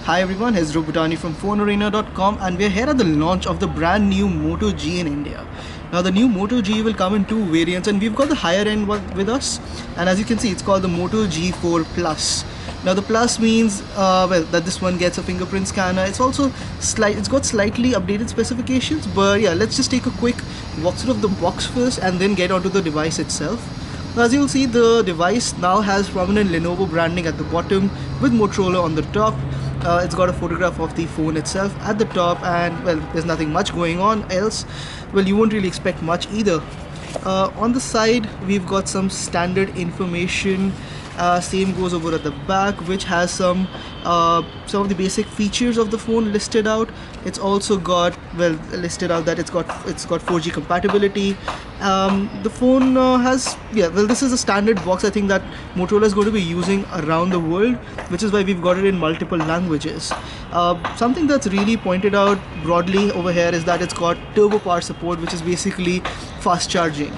Hi everyone, it's Robutani from Fonearena.com and we're here at the launch of the brand new Moto G in India. Now the new Moto G will come in two variants and we've got the higher end one with us, and as you can see it's called the Moto G4 Plus. Now the plus means that this one gets a fingerprint scanner. It's got slightly updated specifications, but yeah, let's just take a quick walkthrough of the box first and then get onto the device itself. Now, as you'll see, the device now has prominent Lenovo branding at the bottom with Motorola on the top. It's got a photograph of the phone itself at the top, and well, there's nothing much going on else. Well, you won't really expect much either. On the side, we've got some standard information. Same goes over at the back, which has some of the basic features of the phone listed out. It's also got listed out that it's got 4G compatibility. The phone this is a standard box I think that Motorola is going to be using around the world, which is why we've got it in multiple languages. Something that's really pointed out broadly over here is that it's got turbo power support, which is basically fast charging.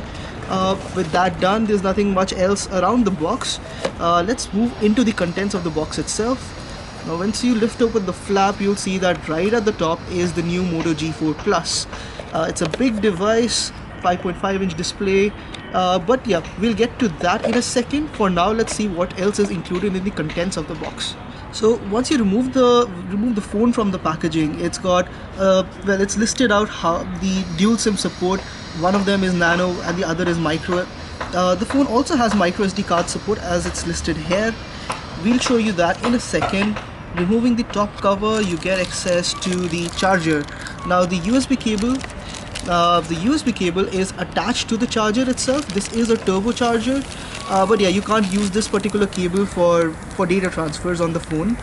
With that done, there's nothing much else around the box. Let's move into the contents of the box itself. Now once you lift open the flap, you'll see that right at the top is the new Moto G4 Plus. It's a big device, 5.5-inch display, but yeah, we'll get to that in a second. For now, let's see what else is included in the contents of the box. So once you remove the phone from the packaging, it's got it's listed out how the dual SIM support. One of them is nano and the other is micro. The phone also has micro SD card support as it's listed here. We'll show you that in a second. Removing the top cover, you get access to the charger. Now the USB cable is attached to the charger itself. This is a turbocharger, but yeah, you can't use this particular cable for data transfers on the phone.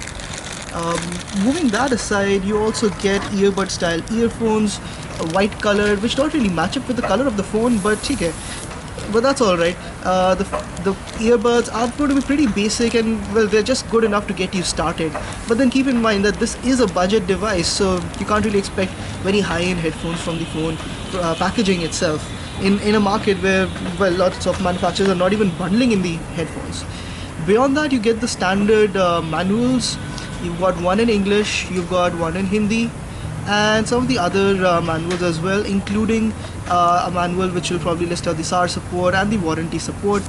Moving that aside, you also get earbud style earphones, a white color, which don't really match up with the color of the phone, but okay, but that's alright. The earbuds are going to be pretty basic, and well, they're just good enough to get you started. But then keep in mind that this is a budget device, so you can't really expect very high-end headphones from the phone packaging itself in a market where lots of manufacturers are not even bundling in the headphones. Beyond that, you get the standard manuals. You've got one in English, you've got one in Hindi, and some of the other manuals as well, including a manual which will probably list out the SAR support and the warranty support.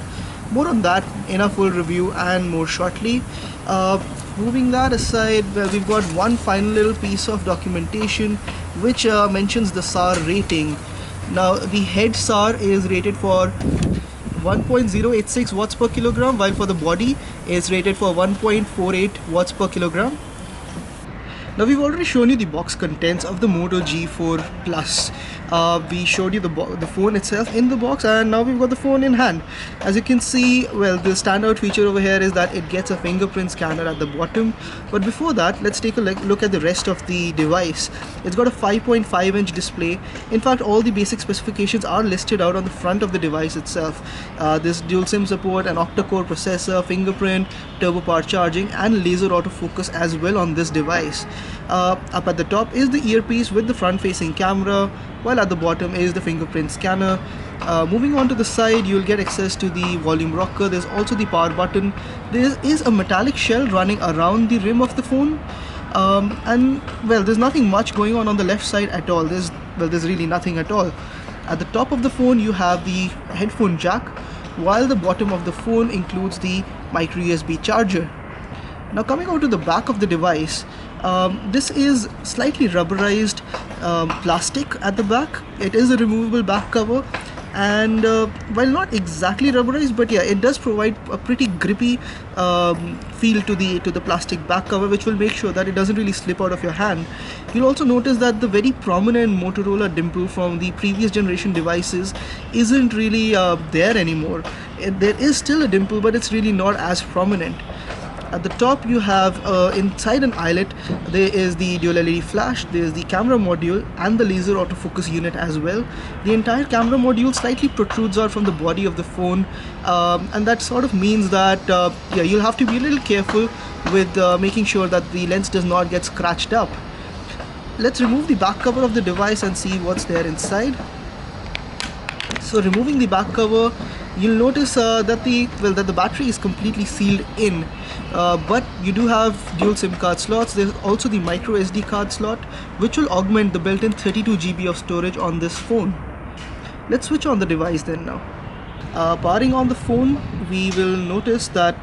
More on that in a full review and more shortly. Moving that aside, we've got one final little piece of documentation which mentions the SAR rating. Now the head SAR is rated for 1.086 watts per kilogram, while for the body is rated for 1.48 watts per kilogram. Now we've already shown you the box contents of the Moto G4 Plus. We showed you the phone itself in the box, and now we've got the phone in hand. As you can see, well, the standout feature over here is that it gets a fingerprint scanner at the bottom. But before that, let's take a look at the rest of the device. It's got a 5.5-inch display. In fact, all the basic specifications are listed out on the front of the device itself. There's dual SIM support, an octa-core processor, fingerprint, turbo power charging, and laser autofocus as well on this device. Up at the top is the earpiece with the front-facing camera, while at the bottom is the fingerprint scanner. Moving on to the side, you'll get access to the volume rocker. There's also the power button. There is a metallic shell running around the rim of the phone, and well, there's nothing much going on the left side at all. There's really nothing at all. At the top of the phone, you have the headphone jack, while the bottom of the phone includes the micro USB charger. Now coming out to the back of the device, this is slightly rubberized plastic at the back. It is a removable back cover, and while not exactly rubberized, but yeah, it does provide a pretty grippy feel to the plastic back cover, which will make sure that it doesn't really slip out of your hand. You'll also notice that the very prominent Motorola dimple from the previous generation devices isn't really there anymore. There is still a dimple, but it's really not as prominent. At the top, you have inside an eyelet, there is the dual LED flash, there is the camera module and the laser autofocus unit as well. The entire camera module slightly protrudes out from the body of the phone, and that sort of means that you'll have to be a little careful with making sure that the lens does not get scratched up. Let's remove the back cover of the device and see what's there inside. So removing the back cover, you'll notice that the battery is completely sealed in, but you do have dual SIM card slots. There's also the micro SD card slot, which will augment the built-in 32 GB of storage on this phone. Let's switch on the device then now. Powering on the phone, we will notice that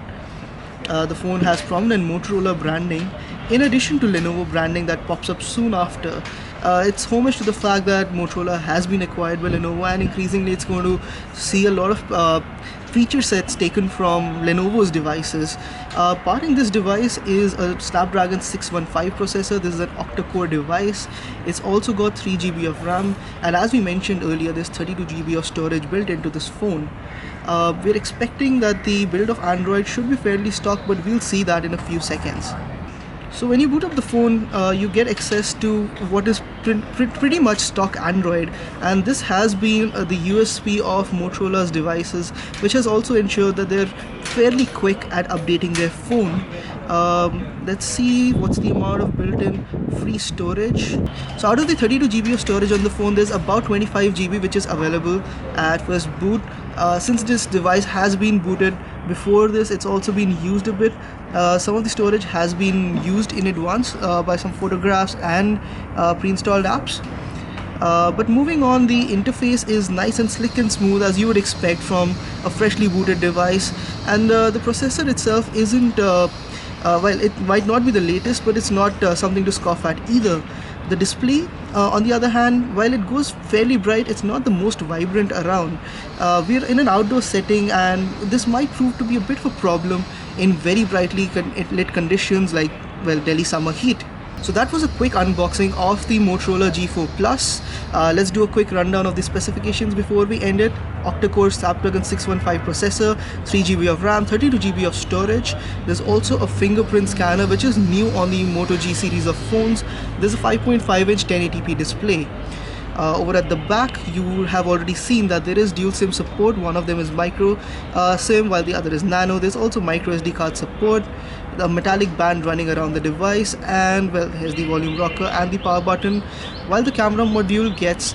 the phone has prominent Motorola branding in addition to Lenovo branding that pops up soon after. It's homage to the fact that Motorola has been acquired by Lenovo, and increasingly it's going to see a lot of feature sets taken from Lenovo's devices. Powering this device is a Snapdragon 615 processor. This is an octa-core device. It's also got 3 GB of RAM, and as we mentioned earlier, there's 32 GB of storage built into this phone. We're expecting that the build of Android should be fairly stock, but we'll see that in a few seconds. So when you boot up the phone, you get access to what is pretty much stock Android, and this has been the USP of Motorola's devices, which has also ensured that they're fairly quick at updating their phone. Let's see what's the amount of built-in free storage. So out of the 32 GB of storage on the phone, there's about 25 GB which is available at first boot. Since this device has been booted before this, it's also been used a bit. Some of the storage has been used in advance by some photographs and pre-installed apps. But moving on, the interface is nice and slick and smooth as you would expect from a freshly booted device, and the processor itself isn't well, it might not be the latest, but it's not something to scoff at either. The display, on the other hand, while it goes fairly bright, it's not the most vibrant around. We're in an outdoor setting, and this might prove to be a bit of a problem in very brightly lit conditions like, well, Delhi summer heat. So that was a quick unboxing of the Motorola G4 Plus. Let's do a quick rundown of the specifications before we end it. Octa-core Snapdragon 615 processor, 3 GB of RAM, 32 GB of storage. There's also a fingerprint scanner, which is new on the Moto G series of phones. There's a 5.5-inch 1080p display. Over at the back, you have already seen that there is dual SIM support. One of them is micro SIM while the other is nano. There's also micro SD card support, the metallic band running around the device, and well, here's the volume rocker and the power button. While the camera module gets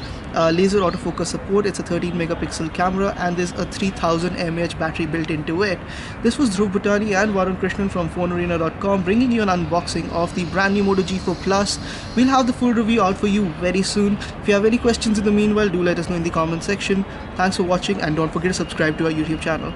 laser autofocus support, it's a 13 megapixel camera, and there's a 3000 mAh battery built into it. This was Dhruv Bhutani and Varun Krishnan from Fonearena.com bringing you an unboxing of the brand new Moto G4 Plus. We'll have the full review out for you very soon. If you have any questions in the meanwhile, do let us know in the comment section. Thanks for watching, and don't forget to subscribe to our YouTube channel.